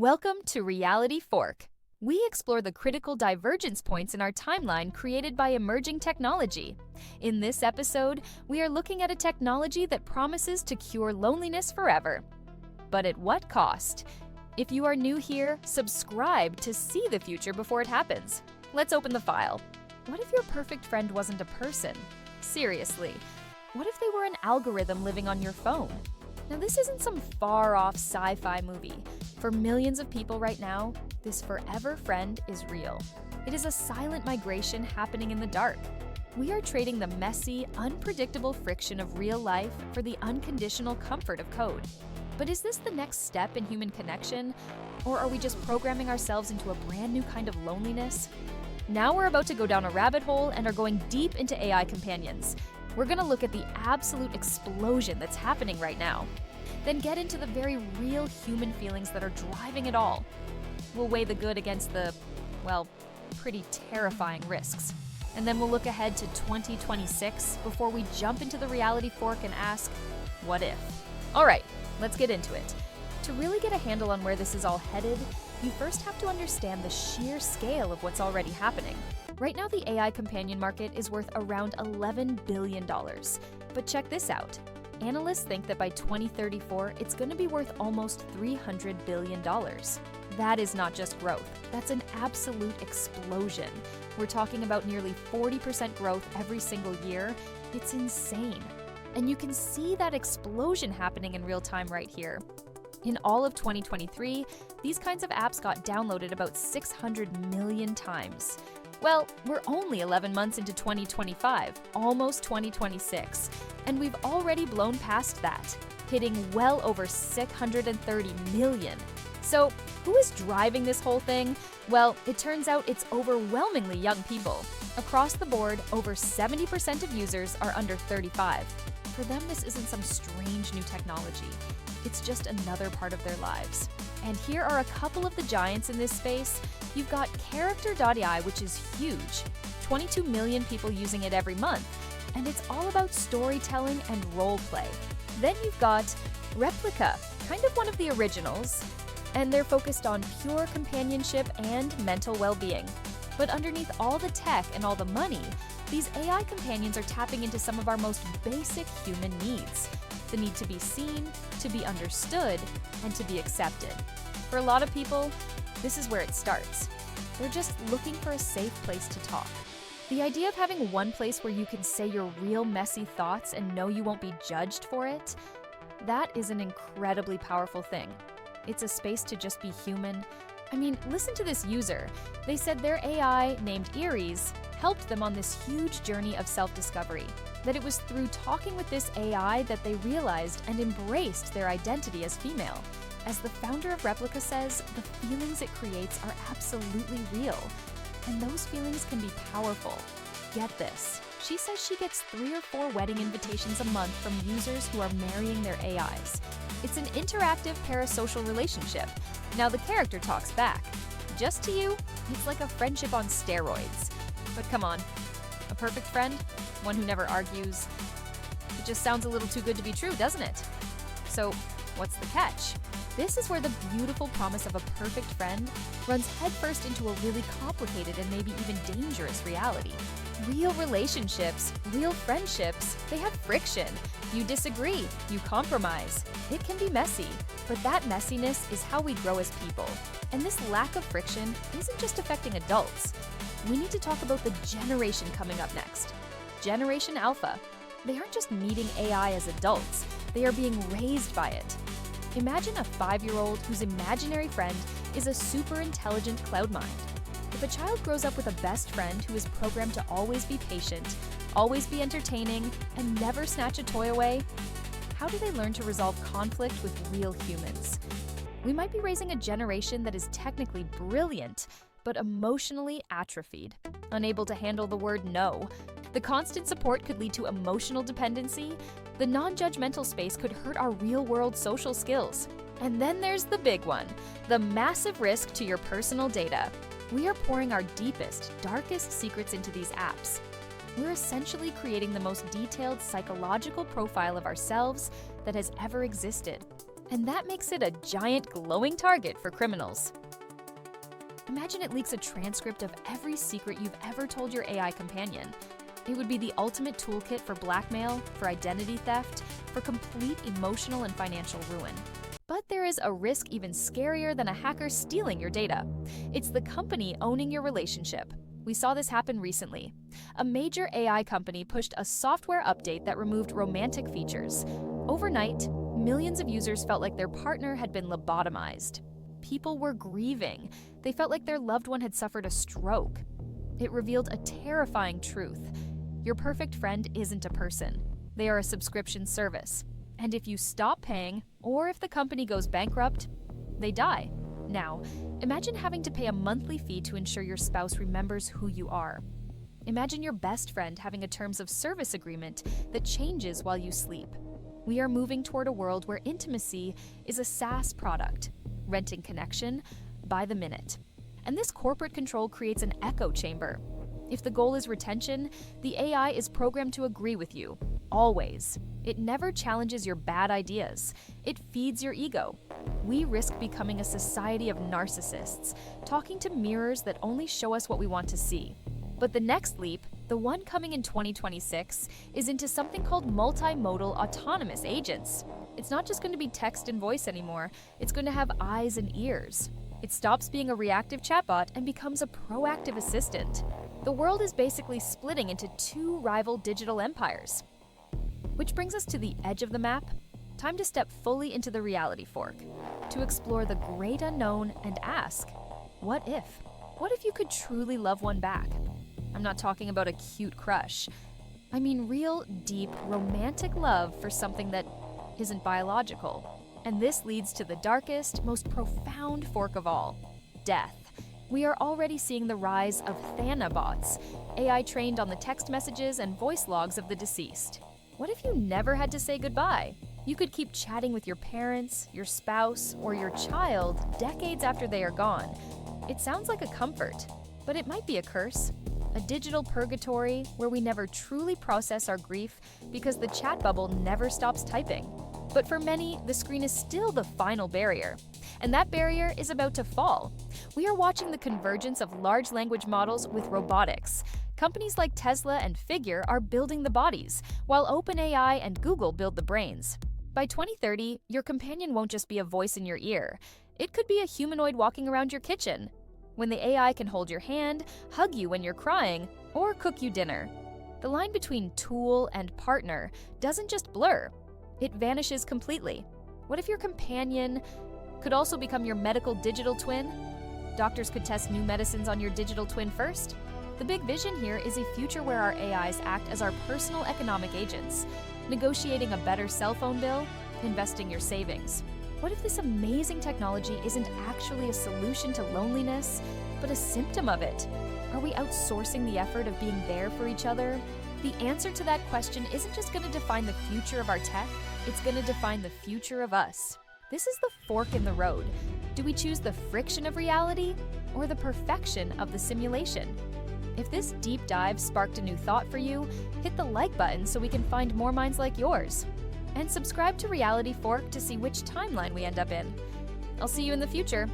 Welcome to Reality Fork. We explore the critical divergence points in our timeline created by emerging technology. In this episode, we are looking at a technology that promises to cure loneliness forever. But at what cost? If you are new here, subscribe to see the future before it happens. Let's open the file. What if your perfect friend wasn't a person? Seriously, what if they were an algorithm living on your phone? Now, this isn't some far-off sci-fi movie. For millions of people right now, this forever friend is real. It is a silent migration happening in the dark. We are trading the messy, unpredictable friction of real life for the unconditional comfort of code. But is this the next step in human connection? Or are we just programming ourselves into a brand new kind of loneliness? Now we're about to go down a rabbit hole and are going deep into AI companions. We're going to look at the absolute explosion that's happening right now. Then get into the very real human feelings that are driving it all. We'll weigh the good against the, well, pretty terrifying risks. And then we'll look ahead to 2026 before we jump into the reality fork and ask, what if? All right, let's get into it. To really get a handle on where this is all headed, you first have to understand the sheer scale of what's already happening. Right now, the AI companion market is worth around $11 billion. But check this out. Analysts think that by 2034, it's going to be worth almost $300 billion. That is not just growth. That's an absolute explosion. We're talking about nearly 40% growth every single year. It's insane. And you can see that explosion happening in real time right here. In all of 2023, these kinds of apps got downloaded about 600 million times. Well, we're only 11 months into 2025, almost 2026, and we've already blown past that, hitting well over 630 million. So, who is driving this whole thing? Well, it turns out it's overwhelmingly young people. Across the board, over 70% of users are under 35. For them, this isn't some strange new technology. It's just another part of their lives. And here are a couple of the giants in this space. You've got Character.AI, which is huge. 22 million people using it every month. And it's all about storytelling and role play. Then you've got Replika, kind of one of the originals. And they're focused on pure companionship and mental well-being. But underneath all the tech and all the money, these AI companions are tapping into some of our most basic human needs. The need to be seen, to be understood, and to be accepted. For a lot of people, this is where it starts. They're just looking for a safe place to talk. The idea of having one place where you can say your real messy thoughts and know you won't be judged for it, that is an incredibly powerful thing. It's a space to just be human. I mean, listen to this user. They said their AI, named Iris, helped them on this huge journey of self-discovery. That it was through talking with this AI that they realized and embraced their identity as female. As the founder of Replika says, the feelings it creates are absolutely real. And those feelings can be powerful. Get this. She says she gets 3 or 4 wedding invitations a month from users who are marrying their AIs. It's an interactive parasocial relationship. Now the character talks back. Just to you, it's like a friendship on steroids. But come on, a perfect friend? One who never argues? It just sounds a little too good to be true, doesn't it? So, what's the catch? This is where the beautiful promise of a perfect friend runs headfirst into a really complicated and maybe even dangerous reality. Real relationships, real friendships, they have friction. You disagree, you compromise. It can be messy, but that messiness is how we grow as people. And this lack of friction isn't just affecting adults. We need to talk about the generation coming up next. Generation Alpha. They aren't just meeting AI as adults, they are being raised by it. Imagine a 5-year-old whose imaginary friend is a super intelligent cloud mind. If a child grows up with a best friend who is programmed to always be patient, always be entertaining, and never snatch a toy away, how do they learn to resolve conflict with real humans? We might be raising a generation that is technically brilliant, but emotionally atrophied, unable to handle the word no. The constant support could lead to emotional dependency. The non-judgmental space could hurt our real-world social skills. And then there's the big one, the massive risk to your personal data. We are pouring our deepest, darkest secrets into these apps. We're essentially creating the most detailed psychological profile of ourselves that has ever existed. And that makes it a giant glowing target for criminals. Imagine it leaks a transcript of every secret you've ever told your AI companion. It would be the ultimate toolkit for blackmail, for identity theft, for complete emotional and financial ruin. But there is a risk even scarier than a hacker stealing your data. It's the company owning your relationship. We saw this happen recently. A major AI company pushed a software update that removed romantic features. Overnight, millions of users felt like their partner had been lobotomized. People were grieving. They felt like their loved one had suffered a stroke. It revealed a terrifying truth. Your perfect friend isn't a person. They are a subscription service. And if you stop paying, or if the company goes bankrupt, they die. Now, imagine having to pay a monthly fee to ensure your spouse remembers who you are. Imagine your best friend having a terms of service agreement that changes while you sleep. We are moving toward a world where intimacy is a SaaS product, renting connection by the minute. And this corporate control creates an echo chamber. If the goal is retention, the AI is programmed to agree with you, always. It never challenges your bad ideas. It feeds your ego. We risk becoming a society of narcissists, talking to mirrors that only show us what we want to see. But the next leap, the one coming in 2026, is into something called multimodal autonomous agents. It's not just going to be text and voice anymore. It's going to have eyes and ears. It stops being a reactive chatbot and becomes a proactive assistant. The world is basically splitting into two rival digital empires. Which brings us to the edge of the map. Time to step fully into the reality fork, to explore the great unknown and ask, what if? What if you could truly love one back? I'm not talking about a cute crush. I mean real, deep, romantic love for something that isn't biological. And this leads to the darkest, most profound fork of all, death. We are already seeing the rise of Thanabots, AI trained on the text messages and voice logs of the deceased. What if you never had to say goodbye? You could keep chatting with your parents, your spouse, or your child decades after they are gone. It sounds like a comfort, but it might be a curse. A digital purgatory where we never truly process our grief because the chat bubble never stops typing. But for many, the screen is still the final barrier. And that barrier is about to fall. We are watching the convergence of large language models with robotics. Companies like Tesla and Figure are building the bodies, while OpenAI and Google build the brains. By 2030, your companion won't just be a voice in your ear. It could be a humanoid walking around your kitchen. When the AI can hold your hand, hug you when you're crying, or cook you dinner. The line between tool and partner doesn't just blur, it vanishes completely. What if your companion could also become your medical digital twin? Doctors could test new medicines on your digital twin first. The big vision here is a future where our AIs act as our personal economic agents, negotiating a better cell phone bill, investing your savings. What if this amazing technology isn't actually a solution to loneliness, but a symptom of it? Are we outsourcing the effort of being there for each other? The answer to that question isn't just going to define the future of our tech, it's going to define the future of us. This is the fork in the road. Do we choose the friction of reality or the perfection of the simulation? If this deep dive sparked a new thought for you, hit the like button so we can find more minds like yours. And subscribe to Reality Fork to see which timeline we end up in. I'll see you in the future.